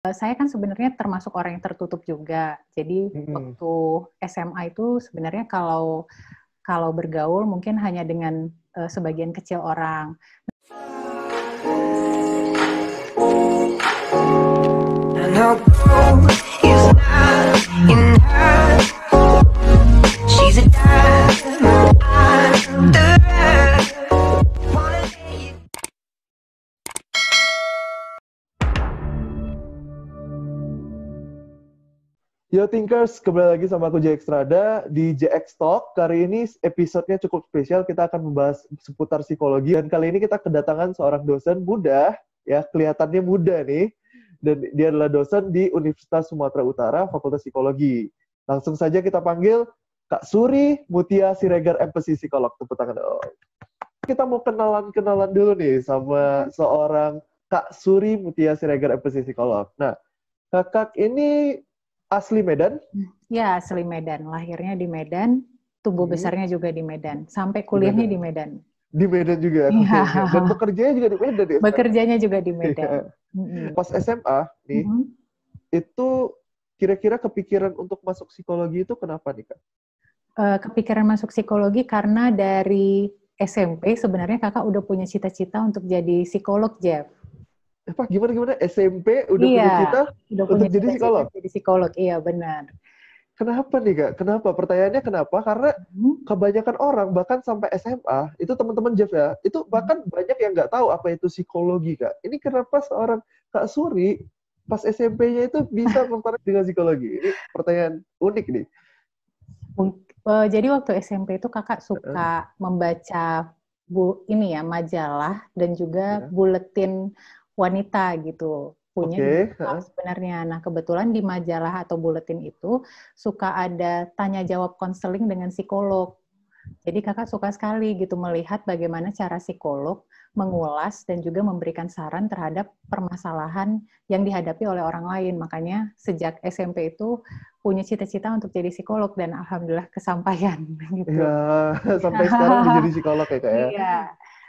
Saya kan sebenarnya termasuk orang yang tertutup juga. Jadi waktu SMA itu sebenarnya kalau bergaul mungkin hanya dengan sebagian kecil orang. Yo Thinkers, kembali lagi sama aku JX Rada di JX Talk. Kali ini episode-nya cukup spesial, kita akan membahas seputar psikologi. Dan kali ini kita kedatangan seorang dosen muda, ya kelihatannya muda nih. Dan dia adalah dosen di Universitas Sumatera Utara, Fakultas Psikologi. Langsung saja kita panggil Kak Suri Mutia Siregar, MPC Psikolog. Tepuk tangan dong. Kita mau kenalan dulu nih sama seorang Kak Suri Mutia Siregar, MPC Psikolog. Nah, kakak ini asli Medan? Ya, asli Medan. Lahirnya di Medan, tumbuh besarnya juga di Medan. Sampai kuliahnya di Medan. Di Medan juga kuliahnya. Dan bekerjanya juga di Medan ya? Bekerjanya juga di Medan. Pas SMA nih, itu kira-kira kepikiran untuk masuk psikologi itu kenapa nih, Kak? Kepikiran masuk psikologi karena dari SMP sebenarnya kakak udah punya cita-cita untuk jadi psikolog, Jeff. Pak, gimana? SMP udah punya cita untuk jadi psikolog? Jadi psikolog, iya benar. Kenapa nih, Kak? Kenapa? Pertanyaannya kenapa? Karena kebanyakan orang, bahkan sampai SMA, itu teman-teman Jeff ya, itu bahkan banyak yang nggak tahu apa itu psikologi, Kak. Ini kenapa seorang Kak Suri, pas SMP-nya itu bisa tertarik dengan psikologi? Ini pertanyaan unik nih. Jadi waktu SMP itu kakak suka membaca majalah dan juga buletin wanita gitu, punya sebenarnya. Nah, kebetulan di majalah atau buletin itu suka ada tanya jawab konseling dengan psikolog. Jadi kakak suka sekali gitu melihat bagaimana cara psikolog mengulas dan juga memberikan saran terhadap permasalahan yang dihadapi oleh orang lain. Makanya sejak SMP itu punya cita-cita untuk jadi psikolog dan alhamdulillah kesampaian gitu. Ya, sampai sekarang menjadi psikolog ya, Kak ya. Iya.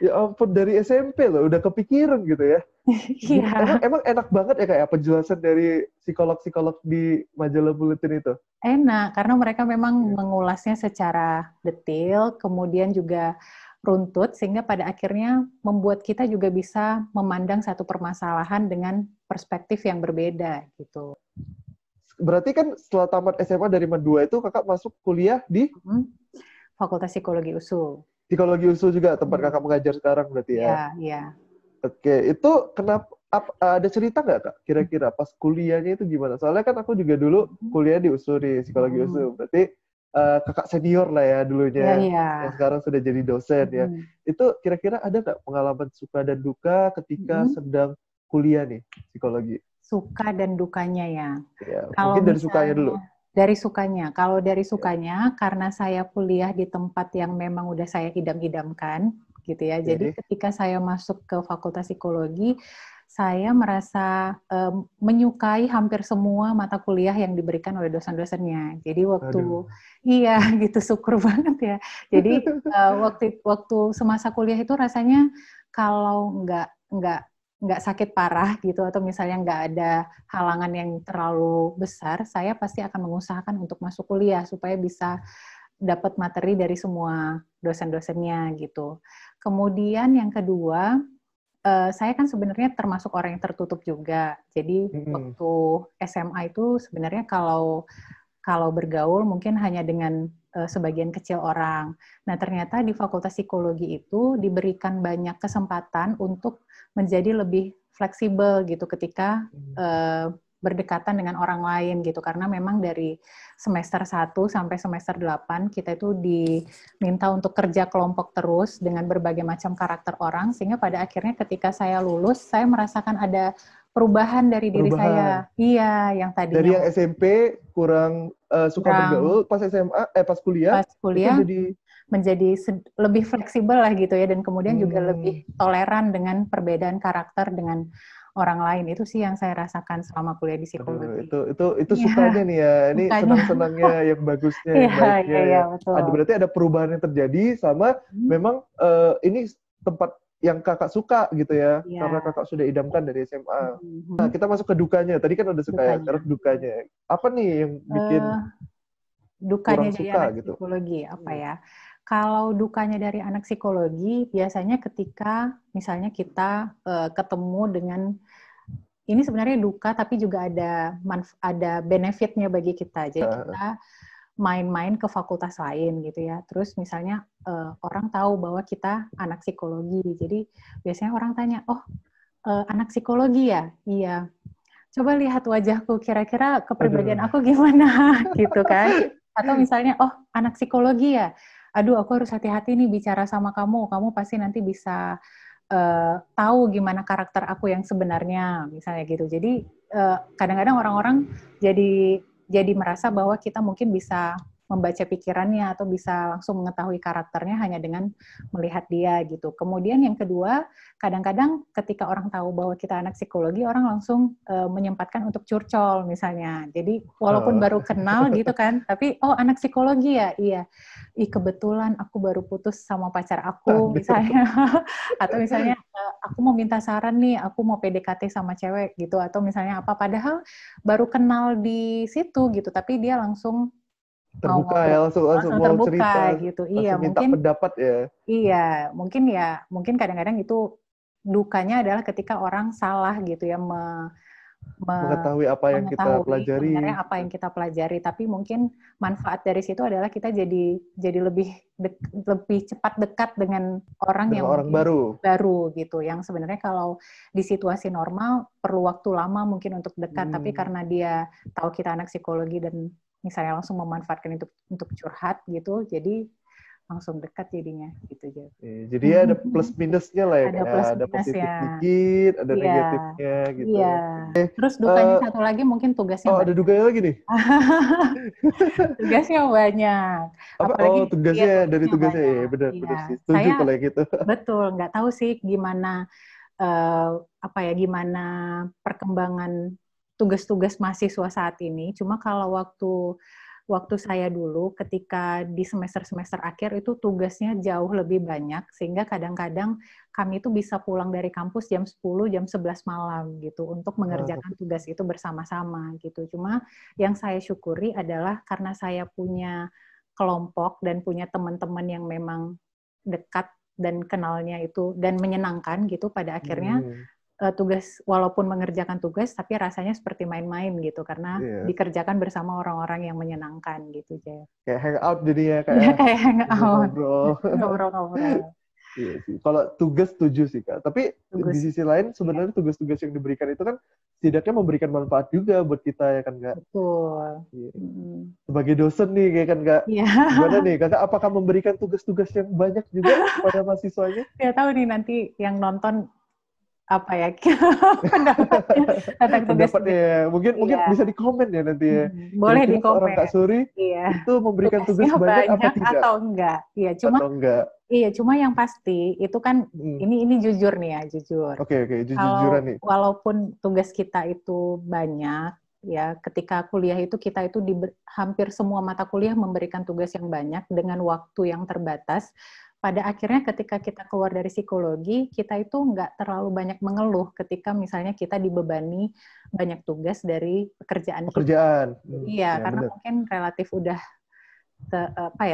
Ya ampun, dari SMP loh, udah kepikiran gitu ya. Iya. Emang enak banget ya kayak penjelasan dari psikolog-psikolog di majalah buletin itu? Enak, karena mereka memang mengulasnya secara detail, kemudian juga runtut, sehingga pada akhirnya membuat kita juga bisa memandang satu permasalahan dengan perspektif yang berbeda gitu. Berarti kan setelah tamat SMA dari Madua itu kakak masuk kuliah di? Fakultas Psikologi USU. Psikologi USU juga tempat kakak mengajar sekarang berarti ya? Iya. Oke, itu kenapa ada cerita nggak, Kak? Kira-kira pas kuliahnya itu gimana? Soalnya kan aku juga dulu kuliah di USU, di Psikologi USU. Berarti kakak senior lah ya dulunya, yang sekarang sudah jadi dosen ya. Itu kira-kira ada nggak pengalaman suka dan duka ketika sedang kuliah nih, psikologi? Suka dan dukanya ya. Mungkin dari sukanya dulu. Dari sukanya. Kalau dari sukanya, karena saya kuliah di tempat yang memang udah saya idam-idamkan, gitu ya. Jadi ketika saya masuk ke Fakultas Psikologi, saya merasa menyukai hampir semua mata kuliah yang diberikan oleh dosen-dosennya. Jadi gitu, syukur banget ya. Jadi waktu semasa kuliah itu rasanya kalau nggak sakit parah gitu, atau misalnya nggak ada halangan yang terlalu besar, saya pasti akan mengusahakan untuk masuk kuliah supaya bisa dapat materi dari semua dosen-dosennya gitu. Kemudian yang kedua, saya kan sebenarnya termasuk orang yang tertutup juga. Jadi waktu SMA itu sebenarnya kalau bergaul mungkin hanya dengan sebagian kecil orang. Nah, ternyata di Fakultas Psikologi itu diberikan banyak kesempatan untuk menjadi lebih fleksibel gitu ketika berdekatan dengan orang lain gitu. Karena memang dari semester 1 sampai semester 8 kita itu diminta untuk kerja kelompok terus dengan berbagai macam karakter orang, sehingga pada akhirnya ketika saya lulus, saya merasakan ada perubahan dari diri saya. Iya, yang tadinya dari yang SMP kurang suka bergaul, pas SMA pas kuliah itu menjadi lebih fleksibel lah gitu ya, dan kemudian juga lebih toleran dengan perbedaan karakter dengan orang lain. Itu sih yang saya rasakan selama kuliah di psikologi. Itu sukanya nih ya. Ini senang-senangnya yang bagusnya, yang baiknya. Iya, betul. Berarti ada perubahan yang terjadi sama memang ini tempat yang kakak suka gitu ya, Iya. karena kakak sudah idamkan dari SMA. Nah, Mhm. kita masuk ke dukanya. Tadi kan udah suka ya, Dukanya. sekarang dukanya. Apa nih yang bikin Eh, kurang Dukanya jadi suka anak gitu? psikologi apa Hmm. ya? Kalau dukanya dari anak psikologi biasanya ketika misalnya kita ketemu dengan ini sebenarnya duka tapi juga ada benefitnya bagi kita. Jadi kita main-main ke fakultas lain gitu ya. Terus misalnya orang tahu bahwa kita anak psikologi. Jadi biasanya orang tanya, "Oh, anak psikologi ya?" Iya. Coba lihat wajahku, kira-kira kepribadian Aduh. aku gimana gitu kan. Atau misalnya, oh anak psikologi ya, aduh aku harus hati-hati nih bicara sama kamu, kamu pasti nanti bisa tahu gimana karakter aku yang sebenarnya, misalnya gitu. Jadi kadang-kadang orang-orang jadi merasa bahwa kita mungkin bisa membaca pikirannya atau bisa langsung mengetahui karakternya hanya dengan melihat dia gitu. Kemudian yang kedua, kadang-kadang ketika orang tahu bahwa kita anak psikologi, orang langsung menyempatkan untuk curcol misalnya. Jadi walaupun baru kenal gitu kan, tapi oh anak psikologi ya, iya. Ih kebetulan aku baru putus sama pacar aku Aduh. misalnya, atau misalnya aku mau minta saran nih, aku mau PDKT sama cewek gitu, atau misalnya apa. Padahal baru kenal di situ gitu, tapi dia langsung mau Terbuka ya, ngobrol, langsung langsung langsung mau cerita, terbuka gitu. Iya, langsung minta mungkin pendapat ya. iya, mungkin kadang-kadang itu dukanya adalah ketika orang salah gitu ya Mengetahui apa yang kita mengetahui pelajari sebenarnya apa yang kita pelajari, tapi mungkin manfaat dari situ adalah kita jadi lebih cepat dekat dengan orang dengan yang orang mungkin baru. baru gitu, yang sebenarnya kalau di situasi normal perlu waktu lama mungkin untuk dekat, tapi Hmm. karena dia tahu kita anak psikologi dan misalnya langsung memanfaatkan itu untuk curhat gitu, jadi langsung dekat jadinya gitu aja. Jadi ya ada plus minusnya lah ya, Ada kayak plus ada minusnya. positif dikit, ada Iya, negatifnya gitu. iya. Terus dukanya Eh, satu lagi mungkin tugasnya oh ada banyak. duganya lagi nih. Tugasnya banyak. Apa? Apalagi Oh iya tugasnya dari tugasnya tugasnya ya banyak. benar Iya, benar sih. Setuju saya kalau yang gitu. betul nggak tahu sih gimana gimana perkembangan tugas-tugas mahasiswa saat ini. Cuma kalau waktu waktu saya dulu ketika di semester-semester akhir itu tugasnya jauh lebih banyak sehingga kadang-kadang kami itu bisa pulang dari kampus jam 10, jam 11 malam gitu untuk Ah, mengerjakan tugas itu bersama-sama gitu. Cuma yang saya syukuri adalah karena saya punya kelompok dan punya teman-teman yang memang dekat dan kenalnya itu dan menyenangkan gitu pada akhirnya hmm, tugas walaupun mengerjakan tugas tapi rasanya seperti main-main gitu karena iya. dikerjakan bersama orang-orang yang menyenangkan gitu Jeff. Kayak hangout jadinya Iya kayak kayak hangout, ngobrol-ngobrol. ngobrol-ngobrol. Iya sih. Kalau tugas setuju sih Kak. Tapi di Tugas, sisi lain ya, sebenarnya tugas-tugas yang diberikan itu kan setidaknya memberikan manfaat juga buat kita ya kan Kak. betul. Iya. Mm. Sebagai dosen nih kayak kan Kak. Iya, Gimana nih Kakak apakah memberikan tugas-tugas yang banyak juga kepada mahasiswanya? nggak tahu nih nanti yang nonton apa ya pendapatnya tentang Pendapatnya tugas-tugas. ya. Mungkin mungkin Iya, bisa di komen ya nanti ya. boleh di Kira-kira seorang Kak komen. Suri Iya, itu memberikan tugasnya tugas banyak apa banyak tidak? atau enggak? Iya, Atau enggak? cuma yang pasti itu kan Hmm. ini jujur nih ya, jujur. Oke, oke. Jujur-jujuran Kalau nih. walaupun tugas kita itu banyak, ya ketika kuliah itu kita itu hampir semua mata kuliah memberikan tugas yang banyak dengan waktu yang terbatas. Pada akhirnya ketika kita keluar dari psikologi, kita itu nggak terlalu banyak mengeluh ketika misalnya kita dibebani banyak tugas dari pekerjaan kita. Pekerjaan. Iya, Ya karena benar. mungkin relatif udah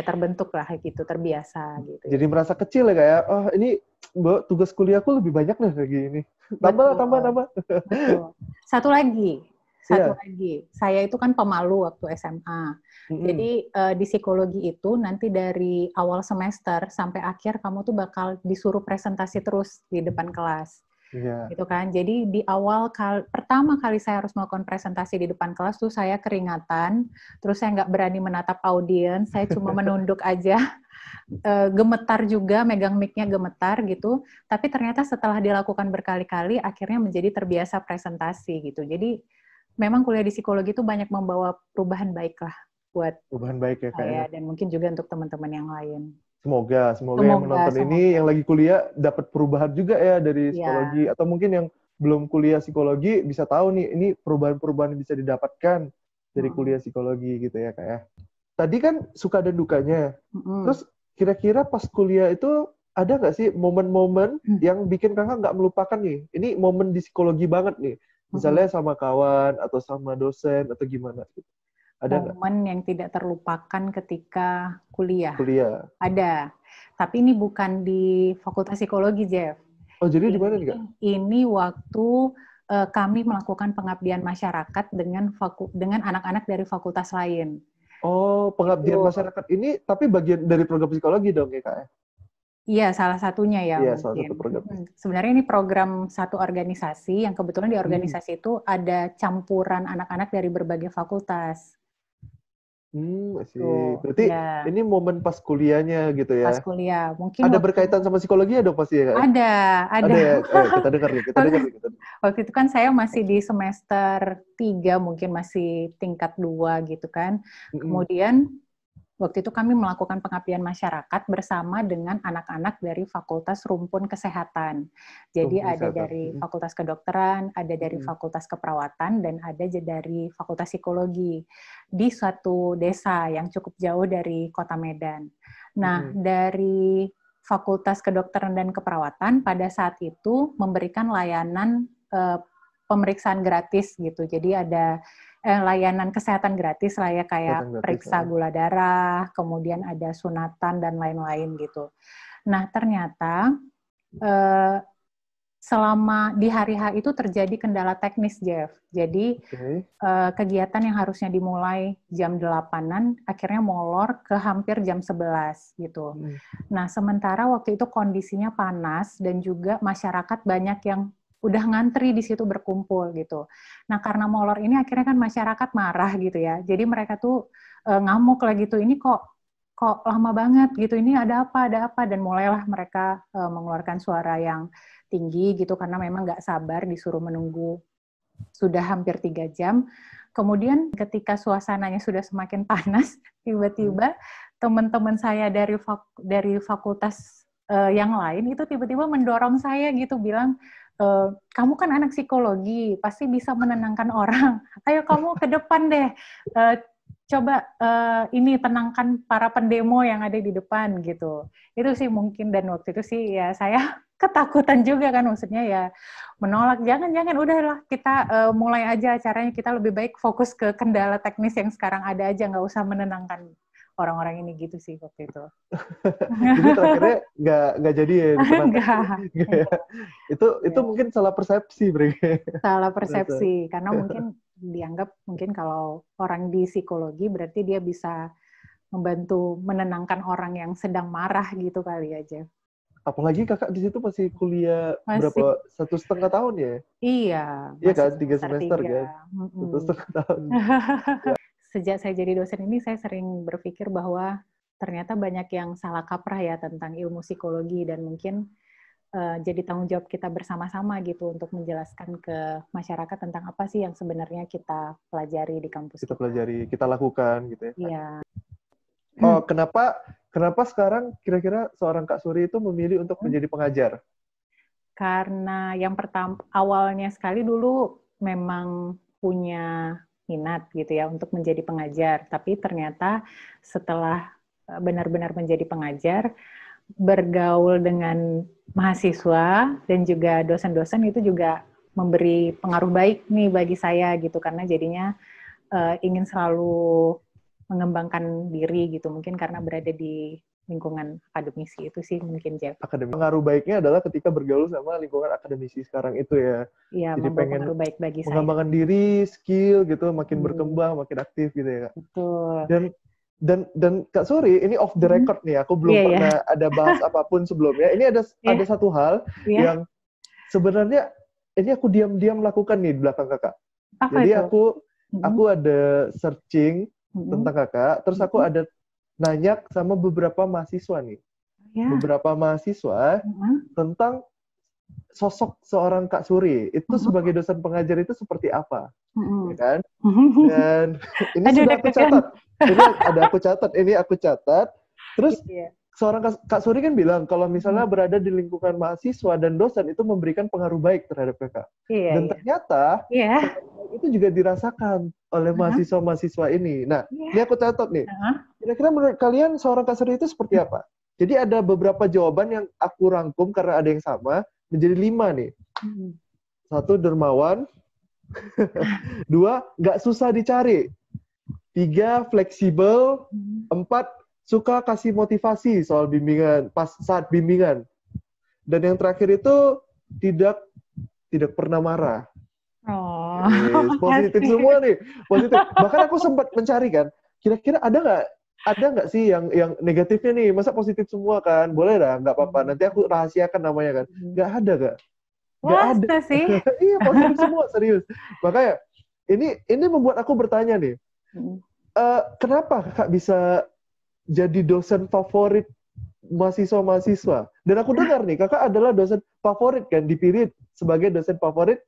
terbentuk lah gitu, terbiasa gitu Jadi ya. merasa kecil ya kayak, oh ini Mbak, tugas kuliahku lebih banyak nih kayak gini. Tambah, tambah, Betul, tambah. betul. Satu lagi, satu Iya. lagi. Saya itu kan pemalu waktu SMA. Mm-mm. Jadi di psikologi itu nanti dari awal semester sampai akhir kamu tuh bakal disuruh presentasi terus di depan kelas. Iya. Gitu kan. Jadi di pertama kali saya harus melakukan presentasi di depan kelas tuh saya keringatan, terus saya nggak berani menatap audiens, saya cuma menunduk aja, gemetar juga, megang mic-nya gemetar gitu. Tapi ternyata setelah dilakukan berkali-kali, akhirnya menjadi terbiasa presentasi gitu. Jadi memang kuliah di psikologi itu banyak membawa perubahan baik lah buat Perubahan baik ya kak ya. saya dan mungkin juga untuk teman-teman yang lain. Semoga yang Semoga, menonton ini, semoga. yang lagi kuliah dapat perubahan juga ya dari Ya, psikologi. Atau mungkin yang belum kuliah psikologi bisa tahu nih, ini perubahan-perubahan yang bisa didapatkan dari kuliah psikologi gitu ya kak ya. Tadi kan suka dan dukanya. mm-mm. Terus kira-kira pas kuliah itu ada nggak sih momen-momen yang bikin kakak nggak melupakan nih? Ini momen di psikologi banget nih. Misalnya sama kawan atau sama dosen atau gimana gitu. Ada nggak? Momen yang tidak terlupakan ketika kuliah. Kuliah. Ada. Tapi ini bukan di Fakultas Psikologi, Jeff. Oh, jadi di mana nih, Kak? Ini waktu kami melakukan pengabdian masyarakat dengan anak-anak dari fakultas lain. Oh, pengabdian masyarakat ini tapi bagian dari program psikologi dong ya, Kak? Iya, salah satunya ya Iya, mungkin. salah satu program. Sebenarnya ini program satu organisasi yang kebetulan di organisasi itu ada campuran anak-anak dari berbagai fakultas. Sih. Berarti ini momen pas kuliahnya gitu ya? Pas kuliah. Mungkin ada berkaitan sama psikologi ya dong pasti ya, Kak? Ada. Ada ya? Kita dengar nih. Waktu itu kan saya masih di semester 3, mungkin masih tingkat 2 gitu kan. Kemudian waktu itu kami melakukan pengabdian masyarakat bersama dengan anak-anak dari Fakultas Rumpun Kesehatan. Jadi ada dari Fakultas Kedokteran, ada dari Fakultas Keperawatan, dan ada dari Fakultas Psikologi di suatu desa yang cukup jauh dari Kota Medan. Nah, dari Fakultas Kedokteran dan Keperawatan pada saat itu memberikan layanan pemeriksaan gratis gitu. Jadi ada layanan kesehatan gratis lah ya, kayak periksa gula darah, kemudian ada sunatan dan lain-lain gitu. Nah, ternyata selama di hari H itu terjadi kendala teknis, Jeff. Jadi kegiatan yang harusnya dimulai jam 8-an akhirnya molor ke hampir jam 11 gitu. Nah, sementara waktu itu kondisinya panas dan juga masyarakat banyak yang udah ngantri di situ berkumpul gitu. Nah, karena molor ini akhirnya kan masyarakat marah gitu ya. Jadi mereka tuh ngamuk lah gitu. Ini kok lama banget gitu. Ini ada apa? Dan mulailah mereka mengeluarkan suara yang tinggi gitu karena memang nggak sabar disuruh menunggu sudah hampir 3 jam. Kemudian ketika suasananya sudah semakin panas, tiba-tiba teman-teman saya dari fakultas yang lain itu tiba-tiba mendorong saya gitu, bilang, kamu kan anak psikologi, pasti bisa menenangkan orang. Ayo kamu ke depan deh, coba ini tenangkan para pendemo yang ada di depan gitu. Itu sih mungkin, dan waktu itu sih ya saya ketakutan juga kan, maksudnya ya menolak, jangan udahlah kita mulai aja acaranya, kita lebih baik fokus ke kendala teknis yang sekarang ada aja, nggak usah menenangkan orang-orang ini gitu sih waktu itu. Jadi terakhirnya nggak jadi ya? Enggak. Itu mungkin salah persepsi, Bre. Salah persepsi, karena mungkin dianggap mungkin kalau orang di psikologi berarti dia bisa membantu menenangkan orang yang sedang marah gitu kali aja. Apalagi kakak di situ masih kuliah berapa? 1,5 tahun ya? Iya. Iya kan, 3 semester kan? 1,5 tahun. Sejak saya jadi dosen ini, saya sering berpikir bahwa ternyata banyak yang salah kaprah ya tentang ilmu psikologi, dan mungkin jadi tanggung jawab kita bersama-sama gitu untuk menjelaskan ke masyarakat tentang apa sih yang sebenarnya kita pelajari di kampus. Kita pelajari, kita lakukan gitu ya. Iya. Oh, kenapa sekarang kira-kira seorang Kak Suri itu memilih untuk menjadi pengajar? Karena yang pertama, awalnya sekali dulu memang punya minat gitu ya untuk menjadi pengajar, tapi ternyata setelah benar-benar menjadi pengajar, bergaul dengan mahasiswa dan juga dosen-dosen itu juga memberi pengaruh baik nih bagi saya gitu, karena jadinya ingin selalu mengembangkan diri gitu, mungkin karena berada di lingkungan akademisi itu sih mungkin, Jeff. Pengaruh baiknya adalah ketika bergaul sama lingkungan akademisi sekarang itu ya. Iya, jadi pengen pengaruh baik bagi saya. Mengembangkan diri, skill gitu, makin berkembang, makin aktif gitu ya, Kak. Betul. Dan Kak Suri, ini off the record nih, aku belum pernah ada bahas apapun sebelumnya. Ini ada satu hal yang sebenarnya ini aku diam-diam lakukan nih di belakang Kakak. Apa jadi itu? aku ada searching tentang Kakak, terus aku ada nanya sama beberapa mahasiswa nih. Beberapa mahasiswa tentang sosok seorang Kak Suri. Itu sebagai dosen pengajar itu seperti apa? Ya kan? Dan ini sudah aku catat. Ini aku catat. Terus seorang Kak Suri kan bilang kalau misalnya berada di lingkungan mahasiswa dan dosen itu memberikan pengaruh baik terhadap mereka. Dan ternyata itu juga dirasakan oleh mahasiswa-mahasiswa ini. Nah, ini aku catat nih. Kira-kira menurut kalian seorang Kak Suri itu seperti apa? Jadi ada beberapa jawaban yang aku rangkum karena ada yang sama, menjadi 5 nih. 1, dermawan. 2, nggak susah dicari. 3, fleksibel. 4, suka kasih motivasi soal bimbingan, saat bimbingan. Dan yang terakhir itu tidak pernah marah. Oh, Positif semua nih, positif. Bahkan aku sempat mencari kan, kira-kira ada nggak sih yang negatifnya nih? Masa positif semua kan? Boleh lah, nggak apa-apa. Nanti aku rahasiakan namanya kan. Nggak ada, Kak. Nggak ada. sih? Iya, positif semua, serius. Makanya ini membuat aku bertanya nih, kenapa Kakak bisa jadi dosen favorit mahasiswa-mahasiswa? Dan aku dengar nih, Kakak adalah dosen favorit kan, dipilih sebagai dosen favorit.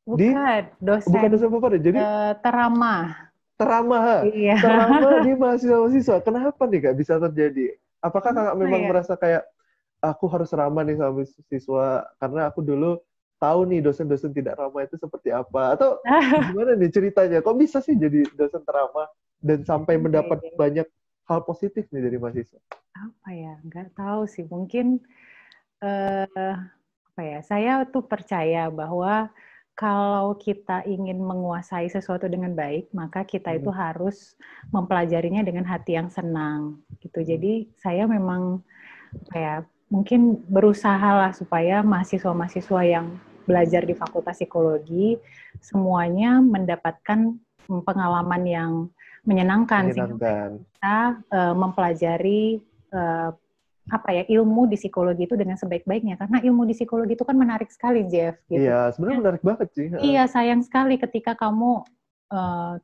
Bukan dosen favorit, jadi teramah. Iya. Teramah di mahasiswa-mahasiswa. Kenapa nih Kak bisa terjadi? Apakah Kakak memang merasa kayak, aku harus ramah nih sama siswa, karena aku dulu tahu nih dosen-dosen tidak ramah itu seperti apa? Atau gimana nih ceritanya? Kok bisa sih jadi dosen teramah dan sampai mendapat banyak hal positif nih dari mahasiswa? Apa ya? Nggak tahu sih. Mungkin saya tuh percaya bahwa kalau kita ingin menguasai sesuatu dengan baik, maka kita itu harus mempelajarinya dengan hati yang senang, gitu. Jadi saya memang mungkin berusaha lah supaya mahasiswa-mahasiswa yang belajar di Fakultas Psikologi semuanya mendapatkan pengalaman yang menyenangkan. Sehingga kita mempelajari ilmu di psikologi itu dengan sebaik-baiknya, karena ilmu di psikologi itu kan menarik sekali, Jeff. Gitu. Iya, sebenarnya menarik banget sih. Iya, sayang sekali ketika kamu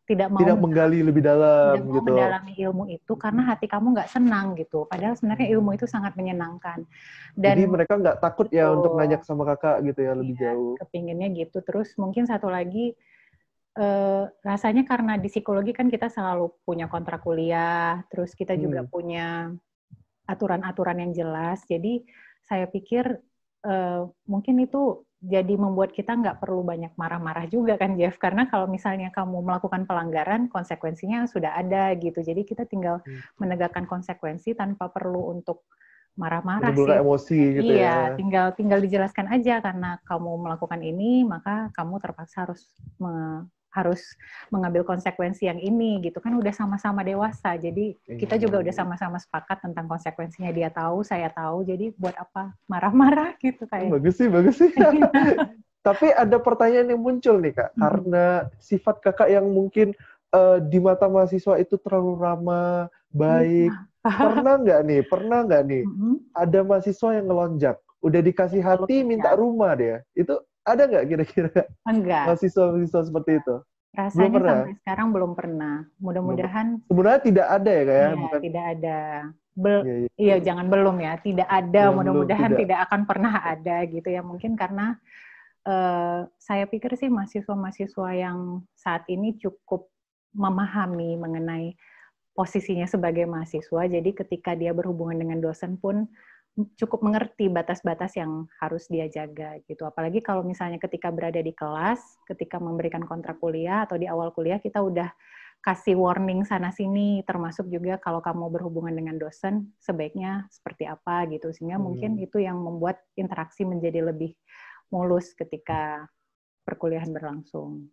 tidak menggali lebih dalam, tidak mau mendalami ilmu itu karena hati kamu nggak senang gitu. Padahal sebenarnya ilmu itu sangat menyenangkan. Dan jadi mereka nggak takut ya untuk nanya sama Kakak gitu ya lebih jauh. Kepinginnya gitu. Terus mungkin satu lagi, rasanya karena di psikologi kan kita selalu punya kontrak kuliah, terus kita juga punya aturan-aturan yang jelas. Jadi saya pikir mungkin itu jadi membuat kita nggak perlu banyak marah-marah juga kan, Jeff. Karena kalau misalnya kamu melakukan pelanggaran, konsekuensinya sudah ada gitu. Jadi kita tinggal menegakkan konsekuensi tanpa perlu untuk marah-marah sih. Emosi gitu ya. Iya, tinggal dijelaskan aja, karena kamu melakukan ini, maka kamu terpaksa harus mengambil konsekuensi yang ini gitu kan, udah sama-sama dewasa. Jadi kita juga udah sama-sama sepakat tentang konsekuensinya, dia tahu, saya tahu. Jadi buat apa marah-marah gitu kayak. Bagus sih. Tapi ada pertanyaan yang muncul nih Kak, karena sifat Kakak yang mungkin di mata mahasiswa itu terlalu ramah, baik. Pernah nggak nih ada mahasiswa yang ngelonjak, udah dikasih hati minta rumah dia, itu ada nggak kira-kira? Enggak. Mahasiswa seperti itu? Rasanya sampai sekarang belum pernah. Mudah-mudahan. Sebenarnya tidak ada ya Kak ya? Bukan. Tidak ada. Iya, jangan belum ya. Tidak ada. Mudah-mudahan tidak akan pernah ada gitu ya. Mungkin karena saya pikir sih mahasiswa-mahasiswa yang saat ini cukup memahami mengenai posisinya sebagai mahasiswa. Jadi ketika dia berhubungan dengan dosen pun cukup mengerti batas-batas yang harus dia jaga gitu. Apalagi kalau misalnya ketika berada di kelas, ketika memberikan kontrak kuliah atau di awal kuliah, kita udah kasih warning sana-sini, termasuk juga kalau kamu berhubungan dengan dosen, sebaiknya seperti apa gitu. Sehingga mungkin itu yang membuat interaksi menjadi lebih mulus ketika perkuliahan berlangsung.